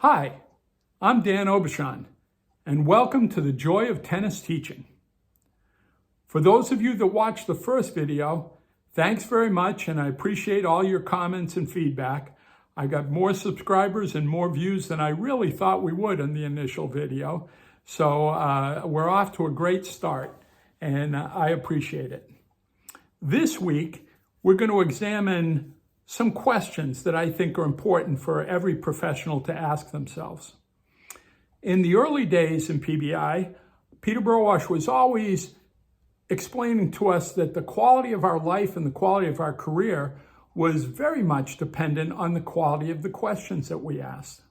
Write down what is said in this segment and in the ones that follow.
Hi, I'm Dan Aubuchon, and welcome to the Joy of Tennis Teaching. For those of you that watched the first video, thanks very much, and I appreciate all your comments and feedback. I got more subscribers and more views than I really thought we would in the initial video, so we're off to a great start, and I appreciate it. This week, we're going to examine some questions that I think are important for every professional to ask themselves. In the early days in PBI, Peter Burwash was always explaining to us that the quality of our life and the quality of our career was very much dependent on the quality of the questions that we asked.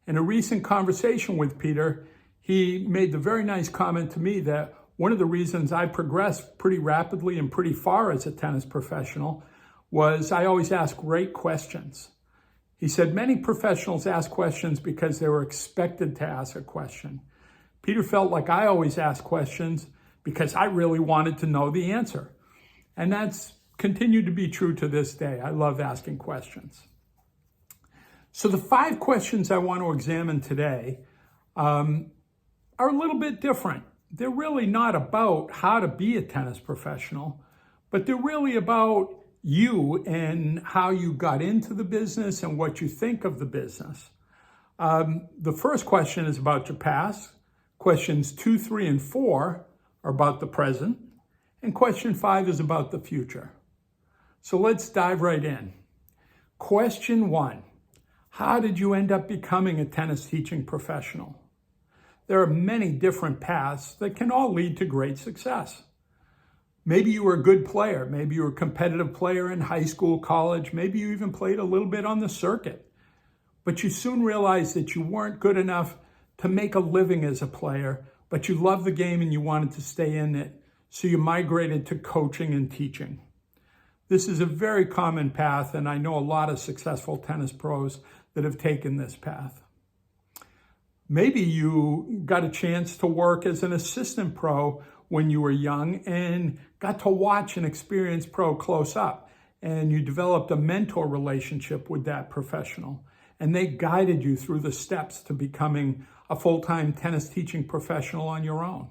In a recent conversation with Peter, he made the very nice comment to me that one of the reasons I progressed pretty rapidly and pretty far as a tennis professional was I always asked great questions. He said many professionals ask questions because they were expected to ask a question. Peter felt like I always asked questions because I really wanted to know the answer. And that's continued to be true to this day. I love asking questions. So the 5 questions I want to examine today are a little bit different. They're really not about how to be a tennis professional, but they're really about you and how you got into the business and what you think of the business. The first question is about your past. Questions 2, 3, and 4 are about the present. And question 5 is about the future. So let's dive right in. Question 1, how did you end up becoming a tennis teaching professional? There are many different paths that can all lead to great success. Maybe you were a good player. Maybe you were a competitive player in high school, college. Maybe you even played a little bit on the circuit. But you soon realized that you weren't good enough to make a living as a player, but you loved the game and you wanted to stay in it. So you migrated to coaching and teaching. This is a very common path, and I know a lot of successful tennis pros that have taken this path. Maybe you got a chance to work as an assistant pro when you were young and got to watch an experienced pro close up, and you developed a mentor relationship with that professional, and they guided you through the steps to becoming a full-time tennis teaching professional on your own.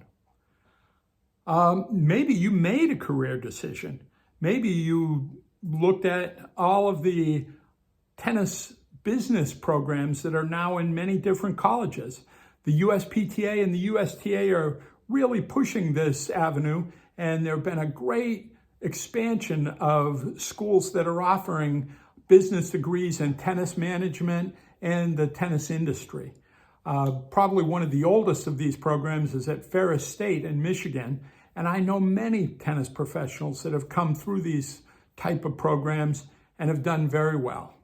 Maybe you made a career decision. Maybe you looked at all of the tennis business programs that are now in many different colleges. The USPTA and the USTA are really pushing this avenue, and there have been a great expansion of schools that are offering business degrees in tennis management and the tennis industry. Probably one of the oldest of these programs is at Ferris State in Michigan, and I know many tennis professionals that have come through these type of programs and have done very well.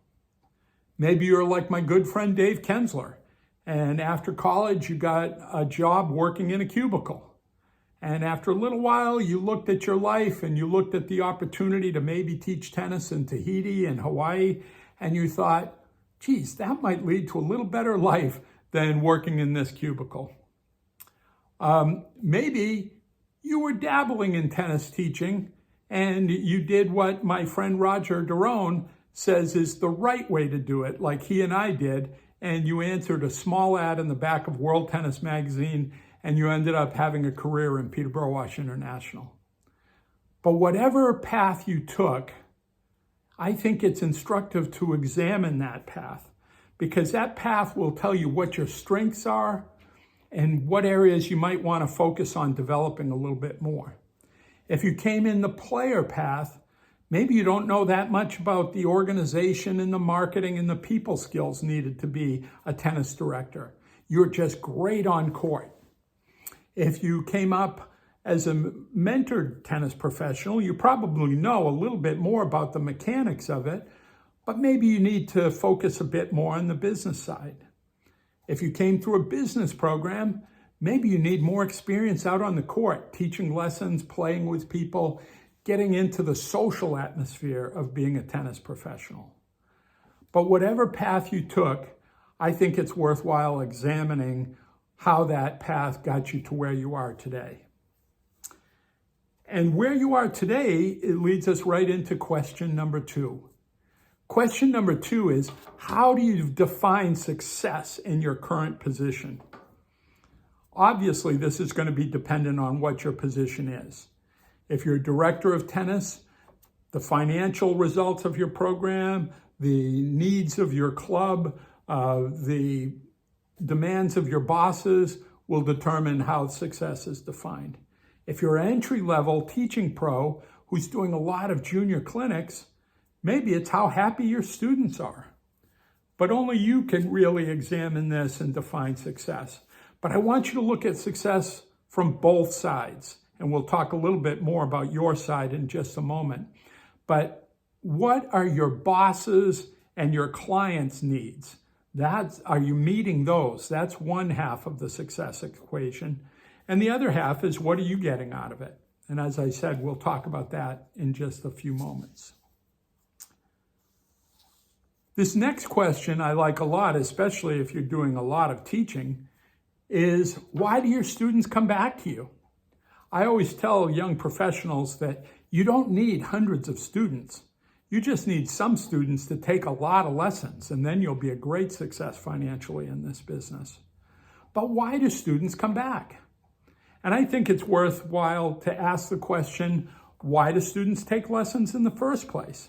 Maybe you're like my good friend Dave Kensler, and after college you got a job working in a cubicle. And after a little while you looked at your life and you looked at the opportunity to maybe teach tennis in Tahiti and Hawaii, and you thought, geez, that might lead to a little better life than working in this cubicle. Maybe you were dabbling in tennis teaching and you did what my friend Roger Derone says is the right way to do it, like he and I did, and you answered a small ad in the back of World Tennis Magazine, and you ended up having a career in Peter Burwash International. But whatever path you took, I think it's instructive to examine that path, because that path will tell you what your strengths are and what areas you might want to focus on developing a little bit more. If you came in the player path, maybe you don't know that much about the organization and the marketing and the people skills needed to be a tennis director. You're just great on court. If you came up as a mentored tennis professional, you probably know a little bit more about the mechanics of it, but maybe you need to focus a bit more on the business side. If you came through a business program, maybe you need more experience out on the court, teaching lessons, playing with people, getting into the social atmosphere of being a tennis professional. But whatever path you took, I think it's worthwhile examining how that path got you to where you are today. And where you are today, it leads us right into question number 2. Question number 2 is, how do you define success in your current position? Obviously, this is going to be dependent on what your position is. If you're a director of tennis, the financial results of your program, the needs of your club, the demands of your bosses will determine how success is defined. If you're an entry-level teaching pro who's doing a lot of junior clinics, maybe it's how happy your students are. But only you can really examine this and define success. But I want you to look at success from both sides. And we'll talk a little bit more about your side in just a moment. But what are your bosses and your clients' needs? Are you meeting those? That's one half of the success equation. And the other half is, what are you getting out of it? And as I said, we'll talk about that in just a few moments. This next question I like a lot, especially if you're doing a lot of teaching, is why do your students come back to you? I always tell young professionals that you don't need hundreds of students. You just need some students to take a lot of lessons, and then you'll be a great success financially in this business. But why do students come back? And I think it's worthwhile to ask the question, why do students take lessons in the first place?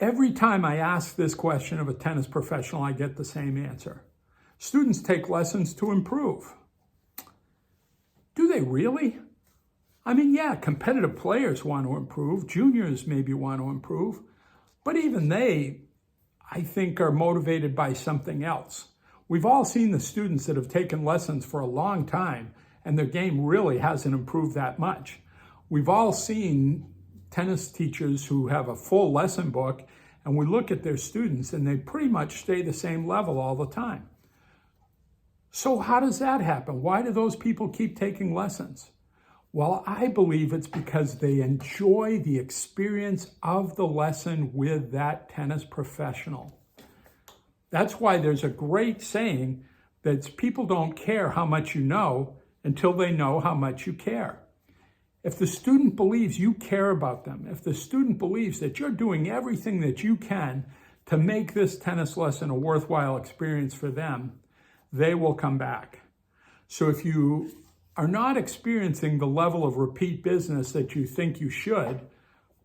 Every time I ask this question of a tennis professional, I get the same answer. Students take lessons to improve. Do they really? I mean, yeah, competitive players want to improve. Juniors maybe want to improve. But even they, I think, are motivated by something else. We've all seen the students that have taken lessons for a long time, and their game really hasn't improved that much. We've all seen tennis teachers who have a full lesson book, and we look at their students, and they pretty much stay the same level all the time. So how does that happen? Why do those people keep taking lessons? Well, I believe it's because they enjoy the experience of the lesson with that tennis professional. That's why there's a great saying that people don't care how much you know until they know how much you care. If the student believes you care about them, if the student believes that you're doing everything that you can to make this tennis lesson a worthwhile experience for them, they will come back. So if you are not experiencing the level of repeat business that you think you should,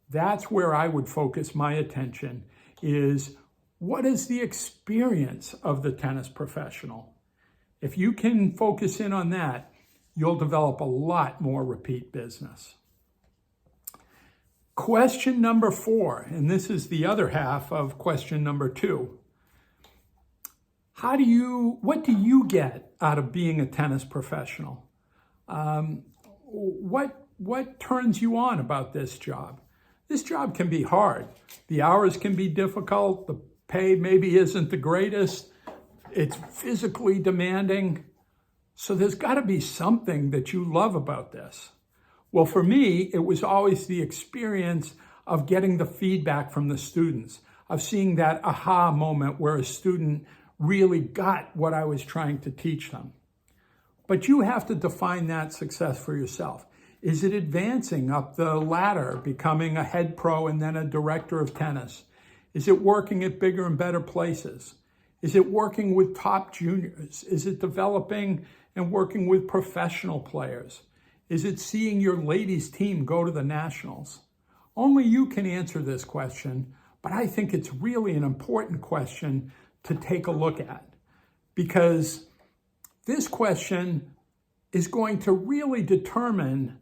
that's where I would focus my attention, is what is the experience of the tennis professional? If you can focus in on that, you'll develop a lot more repeat business. Question number 4, and this is the other half of question number 2. What do you get out of being a tennis professional? What turns you on about this job? This job can be hard. The hours can be difficult. The pay maybe isn't the greatest. It's physically demanding. So there's got to be something that you love about this. Well, for me, it was always the experience of getting the feedback from the students, of seeing that aha moment where a student really got what I was trying to teach them. But you have to define that success for yourself. Is it advancing up the ladder, becoming a head pro and then a director of tennis? Is it working at bigger and better places? Is it working with top juniors? Is it developing and working with professional players? Is it seeing your ladies team go to the nationals? Only you can answer this question, but I think it's really an important question to take a look at, because this question is going to really determine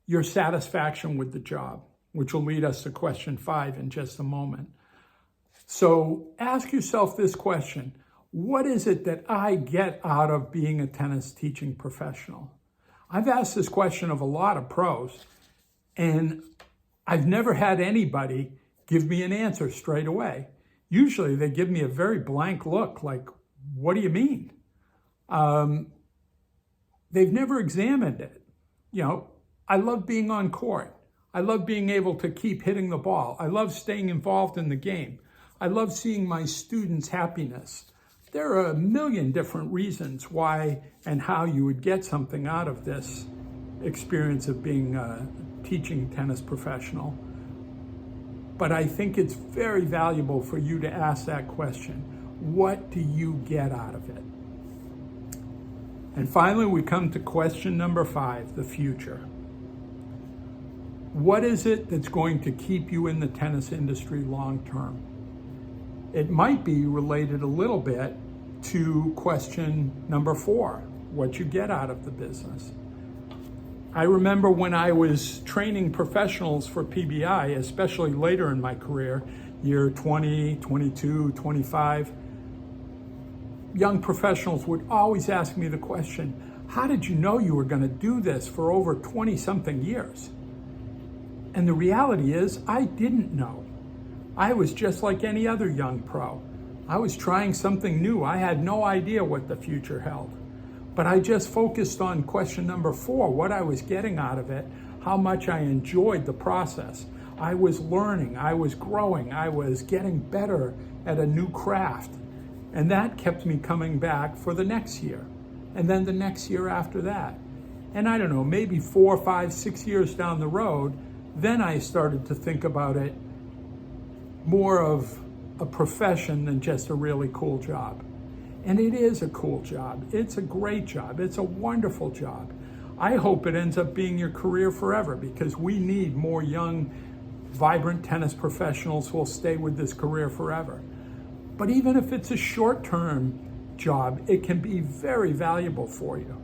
your satisfaction with the job, which will lead us to question 5 in just a moment. So ask yourself this question: what is it that I get out of being a tennis teaching professional? I've asked this question of a lot of pros, and I've never had anybody give me an answer straight away. Usually they give me a very blank look, like, what do you mean? They've never examined it. I love being on court. I love being able to keep hitting the ball. I love staying involved in the game. I love seeing my students' happiness. There are a million different reasons why and how you would get something out of this experience of being a teaching tennis professional. but I think it's very valuable for you to ask that question. What do you get out of it? And finally, we come to question number 5, the future. What is it that's going to keep you in the tennis industry long term? It might be related a little bit to question number 4, what you get out of the business. I remember when I was training professionals for PBI, especially later in my career, year 20, 22, 25, young professionals would always ask me the question, how did you know you were going to do this for over 20-something years? And the reality is, I didn't know. I was just like any other young pro. I was trying something new. I had no idea what the future held. But I just focused on question number 4, what I was getting out of it, how much I enjoyed the process. I was learning, I was growing, I was getting better at a new craft. And that kept me coming back for the next year, and then the next year after that. And I don't know, maybe 4, 5, 6 years down the road, then I started to think about it more of a profession than just a really cool job. And it is a cool job. It's a great job. It's a wonderful job. I hope it ends up being your career forever, because we need more young, vibrant tennis professionals who will stay with this career forever. But even if it's a short-term job, it can be very valuable for you.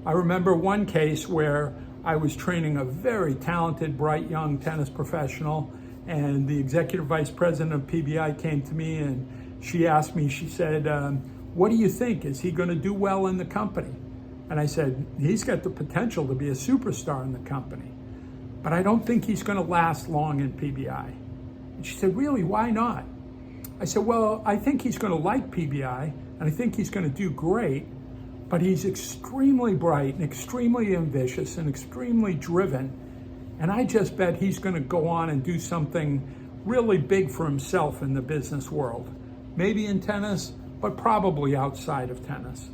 I remember one case where I was training a very talented, bright, young tennis professional, and the executive vice president of PBI came to me and she asked me, she said, what do you think? Is he going to do well in the company? And I said, he's got the potential to be a superstar in the company, but I don't think he's going to last long in PBI. And she said, really, why not? I said, well, I think he's going to like PBI, and I think he's going to do great, but he's extremely bright and extremely ambitious and extremely driven. And I just bet he's going to go on and do something really big for himself in the business world. Maybe in tennis, but probably outside of tennis.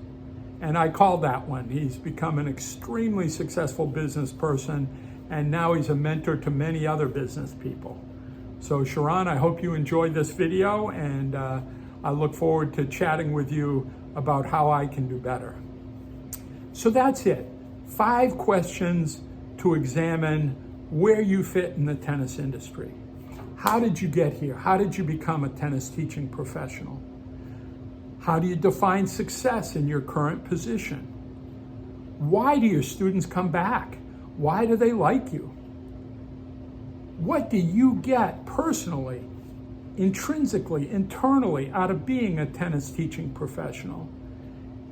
And I call that one. He's become an extremely successful business person, and now he's a mentor to many other business people. So Sharon, I hope you enjoyed this video, and I look forward to chatting with you about how I can do better. So that's it. 5 questions to examine where you fit in the tennis industry. How did you get here? How did you become a tennis teaching professional? How do you define success in your current position? Why do your students come back? Why do they like you? What do you get personally, intrinsically, internally out of being a tennis teaching professional?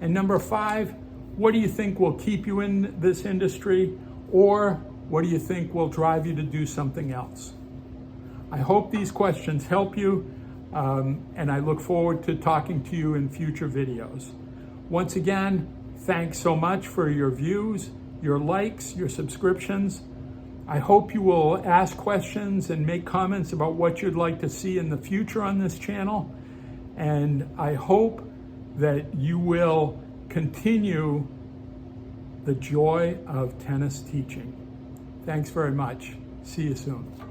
And number 5, what do you think will keep you in this industry, or what do you think will drive you to do something else? I hope these questions help you, and I look forward to talking to you in future videos. Once again, thanks so much for your views, your likes, your subscriptions. I hope you will ask questions and make comments about what you'd like to see in the future on this channel. And I hope that you will continue the joy of tennis teaching. Thanks very much. See you soon.